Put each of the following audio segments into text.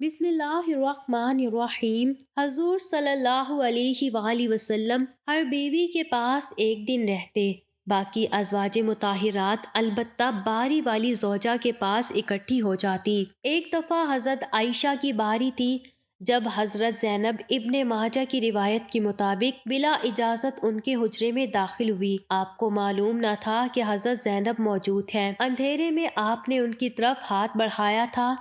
بسم اللہ الرحمن الرحیم۔ حضور صلی اللہ علیہ وآلہ وسلم ہر بیوی کے پاس ایک دن رہتے، باقی ازواج مطہرات البتہ باری والی زوجہ کے پاس اکٹھی ہو جاتی۔ ایک دفعہ حضرت عائشہ کی باری تھی، جب حضرت زینب ابن ماجہ کی روایت کے مطابق بلا اجازت ان کے حجرے میں داخل ہوئی۔ آپ کو معلوم نہ تھا کہ حضرت زینب موجود ہے۔ اندھیرے میں آپ نے ان کی طرف ہاتھ بڑھایا تھا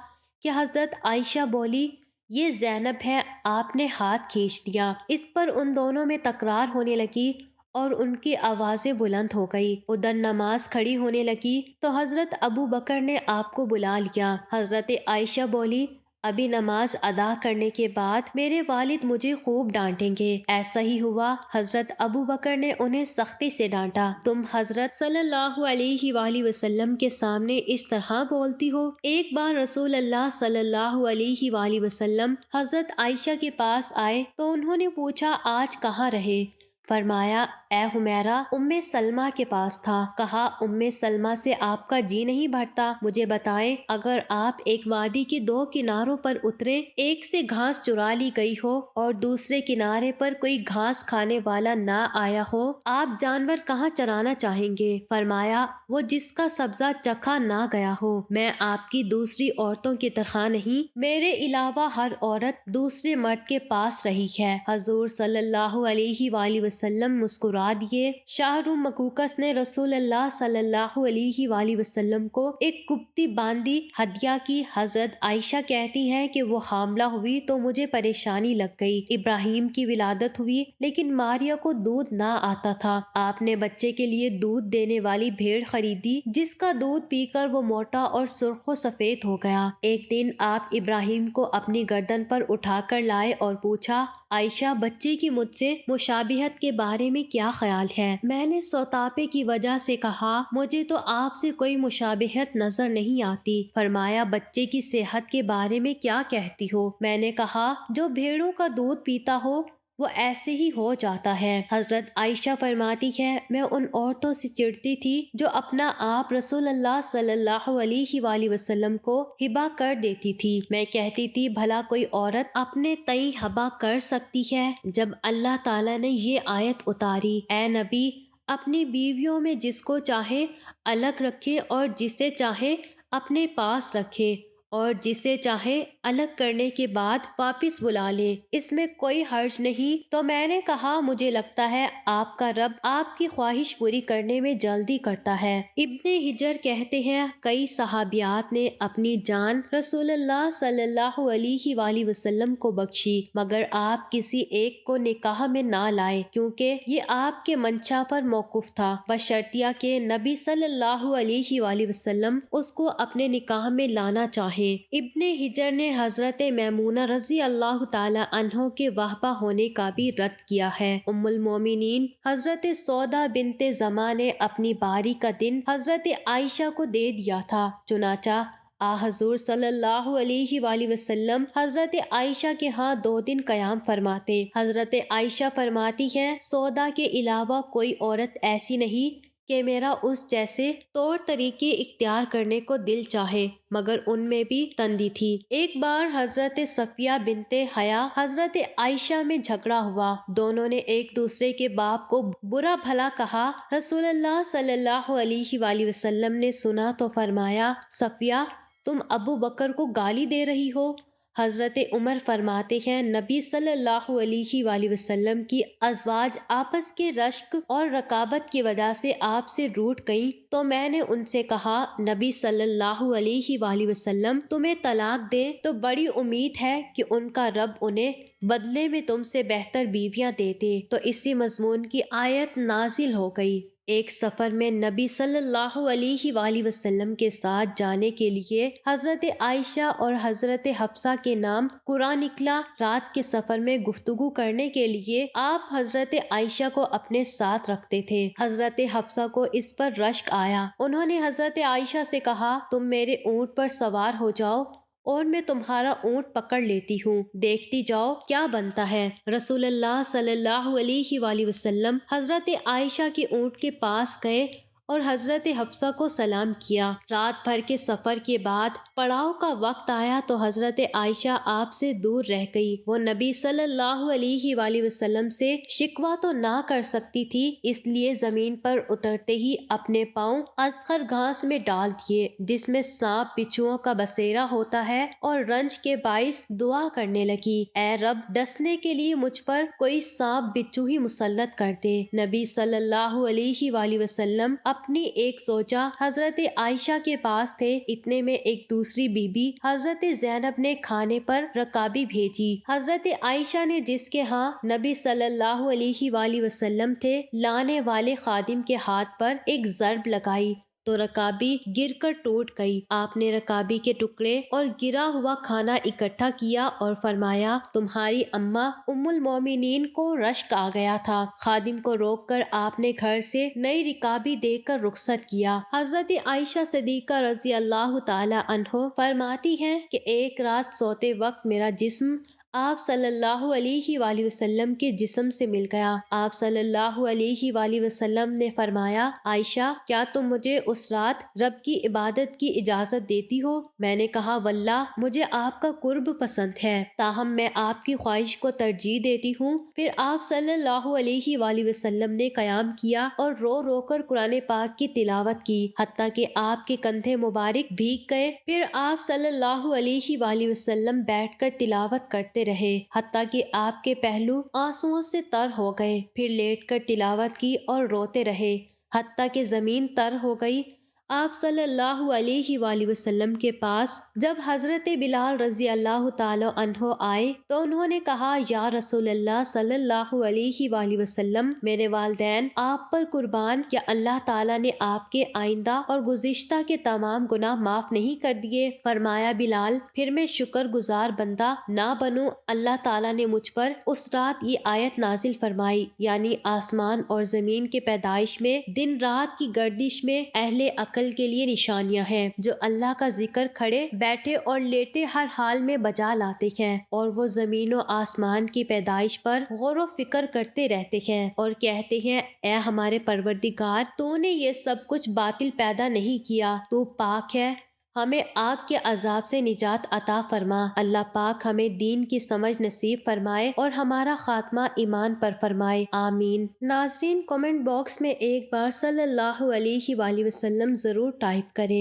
کہ حضرت عائشہ بولی، یہ زینب ہے۔ آپ نے ہاتھ کھینچ دیا۔ اس پر ان دونوں میں تکرار ہونے لگی اور ان کی آوازیں بلند ہو گئی۔ ادھر نماز کھڑی ہونے لگی تو حضرت ابو بکر نے آپ کو بلا لیا۔ حضرت عائشہ بولی، ابھی نماز ادا کرنے کے بعد میرے والد مجھے خوب ڈانٹیں گے۔ ایسا ہی ہوا۔ حضرت ابو بکر نے انہیں سختی سے ڈانٹا، تم حضرت صلی اللہ علیہ وآلہ وسلم کے سامنے اس طرح بولتی ہو؟ ایک بار رسول اللہ صلی اللہ علیہ وآلہ وسلم حضرت عائشہ کے پاس آئے تو انہوں نے پوچھا، آج کہاں رہے؟ فرمایا، اے حمیرہ، ام سلمہ کے پاس تھا۔ کہا، ام سلمہ سے آپ کا جی نہیں بھرتا؟ مجھے بتائیں، اگر آپ ایک وادی کے دو کناروں پر اترے، ایک سے گھاس چرا لی گئی ہو اور دوسرے کنارے پر کوئی گھاس کھانے والا نہ آیا ہو، آپ جانور کہاں چرانا چاہیں گے؟ فرمایا، وہ جس کا سبزہ چکھا نہ گیا ہو۔ میں آپ کی دوسری عورتوں کی طرح نہیں، میرے علاوہ ہر عورت دوسرے مرد کے پاس رہی ہے۔ حضور صلی اللہ علیہ وآلہ وسلم مسکرا دیے۔ شاہ مکوکس نے رسول اللہ صلی اللہ علیہ وآلہ وسلم کو ایک کپتی باندھی ہدیہ کی۔ حضرت عائشہ کہتی ہیں کہ وہ حاملہ ہوئی تو مجھے پریشانی لگ گئی۔ ابراہیم کی ولادت ہوئی لیکن ماریا کو دودھ نہ آتا تھا۔ آپ نے بچے کے لیے دودھ دینے والی بھیڑ خریدی، جس کا دودھ پی کر وہ موٹا اور سرخ و سفید ہو گیا۔ ایک دن آپ ابراہیم کو اپنی گردن پر اٹھا کر لائے اور پوچھا، عائشہ، بچے کی مجھ سے مشابہت کے بارے میں کیا خیال ہے؟ میں نے سوتاپے کی وجہ سے کہا، مجھے تو آپ سے کوئی مشابہت نظر نہیں آتی۔ فرمایا، بچے کی صحت کے بارے میں کیا کہتی ہو؟ میں نے کہا، جو بھیڑوں کا دودھ پیتا ہو وہ ایسے ہی ہو جاتا ہے۔ حضرت عائشہ فرماتی ہے، میں ان عورتوں سے چڑھتی تھی جو اپنا آپ رسول اللہ صلی اللہ علیہ وآلہ وسلم کو ہبہ کر دیتی تھی۔ میں کہتی تھی، بھلا کوئی عورت اپنے تئیں ہبہ کر سکتی ہے؟ جب اللہ تعالیٰ نے یہ آیت اتاری، اے نبی، اپنی بیویوں میں جس کو چاہے الگ رکھے اور جسے چاہے اپنے پاس رکھے اور جسے چاہے الگ کرنے کے بعد واپس بلا لے، اس میں کوئی حرج نہیں، تو میں نے کہا، مجھے لگتا ہے آپ کا رب آپ کی خواہش پوری کرنے میں جلدی کرتا ہے۔ ابن حجر کہتے ہیں، کئی صحابیات نے اپنی جان رسول اللہ صلی اللہ علیہ وآلہ وسلم کو بخشی، مگر آپ کسی ایک کو نکاح میں نہ لائے کیونکہ یہ آپ کے منشا پر موقوف تھا، بشرطیہ کہ نبی صلی اللہ علیہ وآلہ وسلم اس کو اپنے نکاح میں لانا چاہیں۔ ابن حجر نے حضرت میمونہ رضی اللہ تعالی عنہ کے وہبہ ہونے کا بھی رد کیا ہے۔ ام المومنین حضرت سودا بنت زمعہ نے اپنی باری کا دن حضرت عائشہ کو دے دیا تھا، چنانچہ حضور صلی اللہ علیہ وآلہ وسلم حضرت عائشہ کے ہاں 2 دن قیام فرماتے۔ حضرت عائشہ فرماتی ہیں، سودا کے علاوہ کوئی عورت ایسی نہیں کہ میرا اس جیسے طور طریقے اختیار کرنے کو دل چاہے، مگر ان میں بھی تندی تھی۔ ایک بار حضرت صفیہ بنت حیاء حضرت عائشہ میں جھگڑا ہوا، دونوں نے ایک دوسرے کے باپ کو برا بھلا کہا۔ رسول اللہ صلی اللہ علیہ وآلہ وسلم نے سنا تو فرمایا، صفیہ، تم ابو بکر کو گالی دے رہی ہو؟ حضرت عمر فرماتے ہیں، نبی صلی اللہ علیہ وآلہ وسلم کی ازواج آپس کے رشک اور رقابت کی وجہ سے آپ سے روٹھ گئیں تو میں نے ان سے کہا، نبی صلی اللہ علیہ وآلہ وسلم تمہیں طلاق دے تو بڑی امید ہے کہ ان کا رب انہیں بدلے میں تم سے بہتر بیویاں دے دے، تو اسی مضمون کی آیت نازل ہو گئی۔ ایک سفر میں نبی صلی اللہ علیہ وآلہ وسلم کے ساتھ جانے کے لیے حضرت عائشہ اور حضرت حفصہ کے نام قرآن نکلا۔ رات کے سفر میں گفتگو کرنے کے لیے آپ حضرت عائشہ کو اپنے ساتھ رکھتے تھے۔ حضرت حفصہ کو اس پر رشک آیا، انہوں نے حضرت عائشہ سے کہا، تم میرے اونٹ پر سوار ہو جاؤ اور میں تمہارا اونٹ پکڑ لیتی ہوں، دیکھتی جاؤ کیا بنتا ہے۔ رسول اللہ صلی اللہ علیہ وآلہ وسلم حضرت عائشہ کے اونٹ کے پاس گئے اور حضرت حفصہ کو سلام کیا۔ رات بھر کے سفر کے بعد پڑاؤ کا وقت آیا تو حضرت عائشہ آپ سے دور رہ گئی۔ وہ نبی صلی اللہ علیہ وآلہ وسلم سے شکوہ تو نہ کر سکتی تھی، اس لیے زمین پر اترتے ہی اپنے پاؤں اذخر گھاس میں ڈال دیے جس میں سانپ بچھوؤں کا بسیرا ہوتا ہے، اور رنج کے باعث دعا کرنے لگی، اے رب ڈسنے کے لیے مجھ پر کوئی سانپ بچھو ہی مسلط کر دے۔ نبی صلی اللہ علیہ وآلہ وسلم اپنی ایک زوجہ حضرت عائشہ کے پاس تھے، اتنے میں ایک دوسری بی بی حضرت زینب نے کھانے پر رکابی بھیجی۔ حضرت عائشہ نے جس کے ہاں نبی صلی اللہ علیہ وآلہ وسلم تھے لانے والے خادم کے ہاتھ پر ایک ضرب لگائی تو رکابی گر کر ٹوٹ گئی۔ آپ نے رکابی کے ٹکڑے اور گرا ہوا کھانا اکٹھا کیا اور فرمایا، تمہاری اماں ام المومنین کو رشک آ گیا تھا۔ خادم کو روک کر آپ نے گھر سے نئی رکابی دے کر رخصت کیا۔ حضرت عائشہ صدیقہ رضی اللہ تعالی عنہ فرماتی ہیں کہ ایک رات سوتے وقت میرا جسم آپ صلی اللہ علیہ وآلہ وسلم کے جسم سے مل گیا۔ آپ صلی اللہ علیہ وآلہ وسلم نے فرمایا، عائشہ کیا تم مجھے اس رات رب کی عبادت کی اجازت دیتی ہو؟ میں نے کہا، واللہ مجھے آپ کا قرب پسند ہے، تاہم میں آپ کی خواہش کو ترجیح دیتی ہوں۔ پھر آپ صلی اللہ علیہ وآلہ وسلم نے قیام کیا اور رو رو کر قرآن پاک کی تلاوت کی حتیٰ کہ آپ کے کندھے مبارک بھیگ گئے۔ پھر آپ صلی اللہ علیہ وآلہ وسلم بیٹھ کر تلاوت کرتے رہے حتیٰ کہ آپ کے پہلو آنسوؤں سے تر ہو گئے، پھر لیٹ کر تلاوت کی اور روتے رہے حتیٰ کہ زمین تر ہو گئی۔ آپ صلی اللہ علیہ وآلہ وسلم کے پاس جب حضرت بلال رضی اللہ تعالی عنہ آئے تو انہوں نے کہا، یا رسول اللہ صلی اللہ علیہ وآلہ وسلم، میرے والدین آپ پر قربان، کیا اللہ تعالیٰ نے آپ کے آئندہ اور گزشتہ کے تمام گناہ معاف نہیں کر دیے؟ فرمایا، بلال پھر میں شکر گزار بندہ نہ بنوں؟ اللہ تعالیٰ نے مجھ پر اس رات یہ آیت نازل فرمائی، یعنی آسمان اور زمین کے پیدائش میں، دن رات کی گردش میں اہل عقل کے لیے نشانیاں ہیں، جو اللہ کا ذکر کھڑے بیٹھے اور لیٹے ہر حال میں بجا لاتے ہیں، اور وہ زمین و آسمان کی پیدائش پر غور و فکر کرتے رہتے ہیں اور کہتے ہیں، اے ہمارے پروردگار، تو نے یہ سب کچھ باطل پیدا نہیں کیا، تو پاک ہے، ہمیں آگ کے عذاب سے نجات عطا فرما۔ اللہ پاک ہمیں دین کی سمجھ نصیب فرمائے اور ہمارا خاتمہ ایمان پر فرمائے، آمین۔ ناظرین، کمنٹ باکس میں ایک بار صلی اللہ علیہ وآلہ وسلم ضرور ٹائپ کریں۔